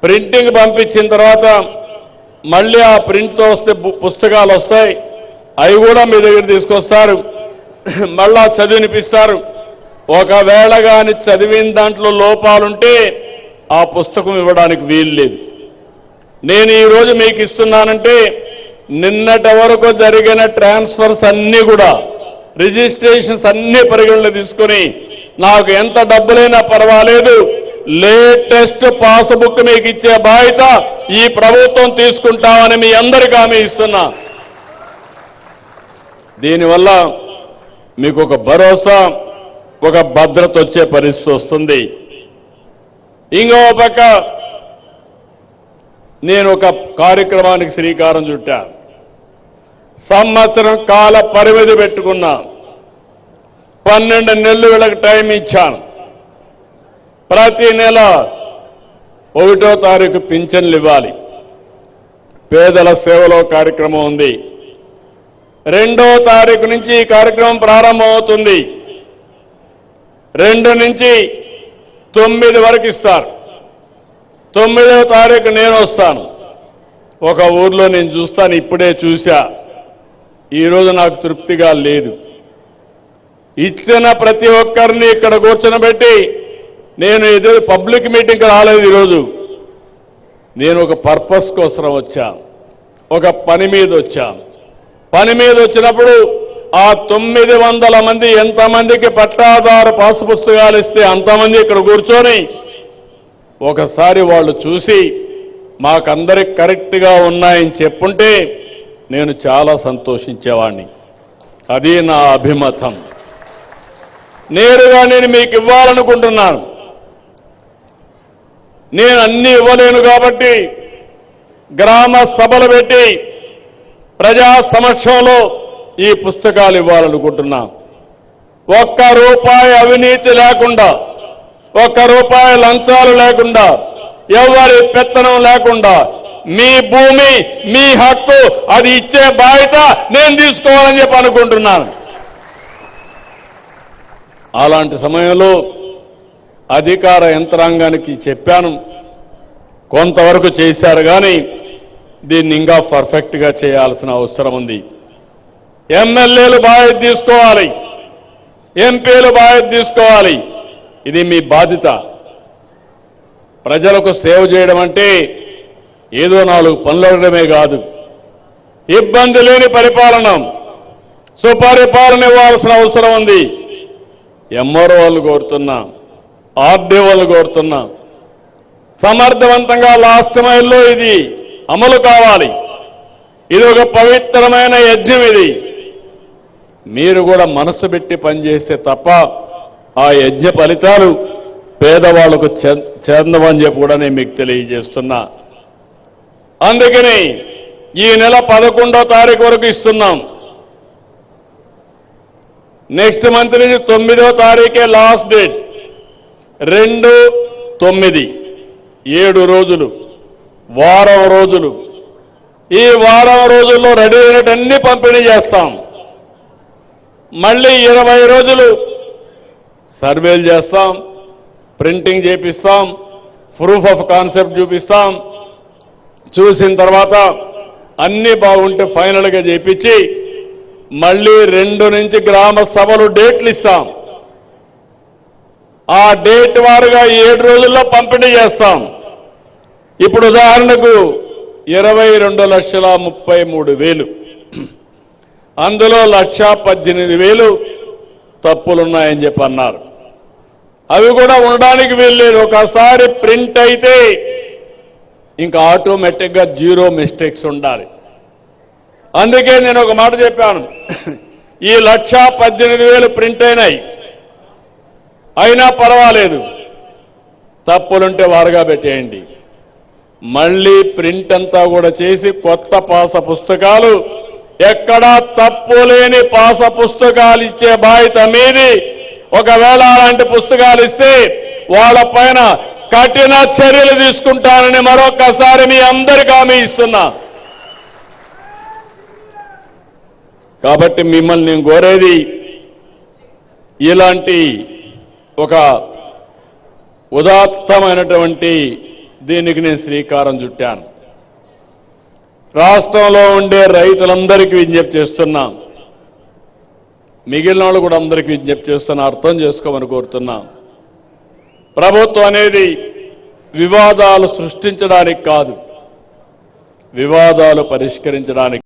Printing పంపించిన తర్వాత మళ్ళీ ఆ ప్రింట్తో వస్తే పుస్తకాలు వస్తాయి, అవి కూడా మీ దగ్గర తీసుకొస్తారు, మళ్ళా చదివినిపిస్తారు. ఒకవేళ కానీ చదివిన దాంట్లో లోపాలుంటే ఆ పుస్తకం ఇవ్వడానికి వీలు లేదు. నేను ఈరోజు మీకు ఇస్తున్నానంటే నిన్నటి వరకు జరిగిన ట్రాన్స్ఫర్స్ అన్నీ కూడా రిజిస్ట్రేషన్స్ అన్నీ పరిగణలో తీసుకొని నాకు ఎంత డబ్బులైనా పర్వాలేదు, లేటెస్ట్ పాస్బుక్ మీకు ఇచ్చే బాధ్యత ఈ ప్రభుత్వం తీసుకుంటామని మీ అందరికీ హామీ ఇస్తున్నా. దీనివల్ల మీకు ఒక భరోసా, ఒక భద్రత వచ్చే పరిస్థితి వస్తుంది. ఇంకో పక్క నేను ఒక కార్యక్రమానికి శ్రీకారం చుట్టా. సంవత్సరం కాల పరిమితి పెట్టుకున్నా. 12 నెలలు వీళ్ళకి టైం ఇచ్చాను. ప్రతి నెల 1వ తారీఖు పింఛన్లు ఇవ్వాలి. పేదల సేవలో కార్యక్రమం ఉంది. 2వ తారీఖు నుంచి ఈ కార్యక్రమం ప్రారంభమవుతుంది. 2 నుంచి 9 వరకు ఇస్తారు. 9వ తారీఖు నేను వస్తాను. ఒక ఊర్లో నేను చూస్తాను, ఇప్పుడే చూశా. ఈరోజు నాకు తృప్తిగా లేదు. ఇచ్చిన ప్రతి ఒక్కరిని ఇక్కడ కూర్చొనబెట్టి, నేను ఏదో పబ్లిక్ మీటింగ్కి రాలేదు ఈరోజు. నేను ఒక పర్పస్ కోసం వచ్చా, ఒక పని మీద వచ్చా. పని మీద వచ్చినప్పుడు ఆ 900 మంది ఎంతమందికి పట్టాదారు పాసు పుస్తకాలు ఇస్తే అంతమంది ఇక్కడ కూర్చొని ఒకసారి వాళ్ళు చూసి మాకందరికి కరెక్ట్గా ఉన్నాయని చెప్పుంటే నేను చాలా సంతోషించేవాడిని. అది నా అభిమతం. నేరుగా నేను మీకు ఇవ్వాలనుకుంటున్నాను. నేను అన్నీ ఇవ్వలేను కాబట్టి గ్రామ సభలు పెట్టి ప్రజా సమక్షంలో ఈ పుస్తకాలు ఇవ్వాలనుకుంటున్నా. ₹1 అవినీతి లేకుండా, ₹1 లంచాలు లేకుండా, ఎవరి పెత్తనం లేకుండా, మీ భూమి మీ హక్కు, అది ఇచ్చే బాధ్యత నేను తీసుకోవాలని చెప్పి అనుకుంటున్నాను. అలాంటి సమయంలో అధికార యంత్రాంగానికి చెప్పాను. కొంతవరకు చేశారు, కానీ దీన్ని ఇంకా పర్ఫెక్ట్గా చేయాల్సిన అవసరం ఉంది. ఎమ్మెల్యేలు బాధ్యత తీసుకోవాలి, ఎంపీలు బాధ్యత తీసుకోవాలి. ఇది మీ బాధ్యత. ప్రజలకు సేవ చేయడం అంటే ఏదో 4 పనులు అడగడమే కాదు. ఇబ్బంది లేని పరిపాలన, సుపరిపాలన ఇవ్వాల్సిన అవసరం ఉంది. ఎంఆర్ఓ వాళ్ళు కోరుతున్నా, ఆర్డీఓ వాళ్ళు కోరుతున్నా, సమర్థవంతంగా లాస్ట్ మైల్లో ఇది అమలు కావాలి. ఇది ఒక పవిత్రమైన యజ్ఞం. ఇది మీరు కూడా మనసు పెట్టి పనిచేస్తే తప్ప ఆ యజ్ఞ ఫలితాలు పేదవాళ్లకు చెందవని చెప్పి కూడా నేను మీకు తెలియజేస్తున్నా. అందుకని ఈ నెల 11వ తారీఖు వరకు ఇస్తున్నాం. నెక్స్ట్ మంత్ నుంచి 9వ తారీఖే లాస్ట్ డేట్. 2, 9 7 రోజులు, వారం రోజులు. ఈ వారం రోజుల్లో రెడీ అయినటన్నీ పంపిణీ చేస్తాం. మళ్ళీ 20 రోజులు సర్వేలు చేస్తాం, ప్రింటింగ్ చేపిస్తాం, ప్రూఫ్ ఆఫ్ కాన్సెప్ట్ చూపిస్తాం. చూసిన తర్వాత అన్నీ బాగుంటే ఫైనల్గా చేపించి మళ్ళీ 2 నుంచి గ్రామ సభలు డేట్లు ఇస్తాం. ఆ డేట్ వారుగా 7 రోజుల్లో పంపిణీ చేస్తాం. ఇప్పుడు ఉదాహరణకు 22,33,000, అందులో 1,18,000 తప్పులున్నాయని చెప్పి అన్నారు. అవి కూడా ఉండడానికి వీల్లేదు. ఒకసారి ప్రింట్ అయితే ఇంకా ఆటోమేటిక్గా 0 మిస్టేక్స్ ఉండాలి. అందుకే నేను ఒక మాట చెప్పాను, ఈ 1,18,000 ప్రింట్ అయినాయి, అయినా పర్వాలేదు, తప్పులుంటే వారుగా పెట్టేయండి. మళ్ళీ ప్రింట్ అంతా కూడా చేసి కొత్త పాస పుస్తకాలు, ఎక్కడా తప్పు లేని పాస పుస్తకాలు ఇచ్చే బాధ్యత మీది. ఒకవేళ అలాంటి పుస్తకాలు ఇస్తే వాళ్ళపైన కఠిన చర్యలు తీసుకుంటానని మరొకసారి మీ అందరికీ హామీ ఇస్తున్నా. కాబట్టి మిమ్మల్ని నేను కోరేది, ఇలాంటి ఒక ఉదాత్తమైనటువంటి దీనికి నేను శ్రీకారం చుట్టాను. రాష్ట్రంలో ఉండే రైతులందరికీ విజ్ఞప్తి చేస్తున్నా, మిగిలిన వాళ్ళు కూడా అందరికీ విజ్ఞప్తి చేస్తున్నా, అర్థం చేసుకోమని కోరుతున్నా. ప్రభుత్వం అనేది వివాదాలు సృష్టించడానికి కాదు, వివాదాలు పరిష్కరించడానికి.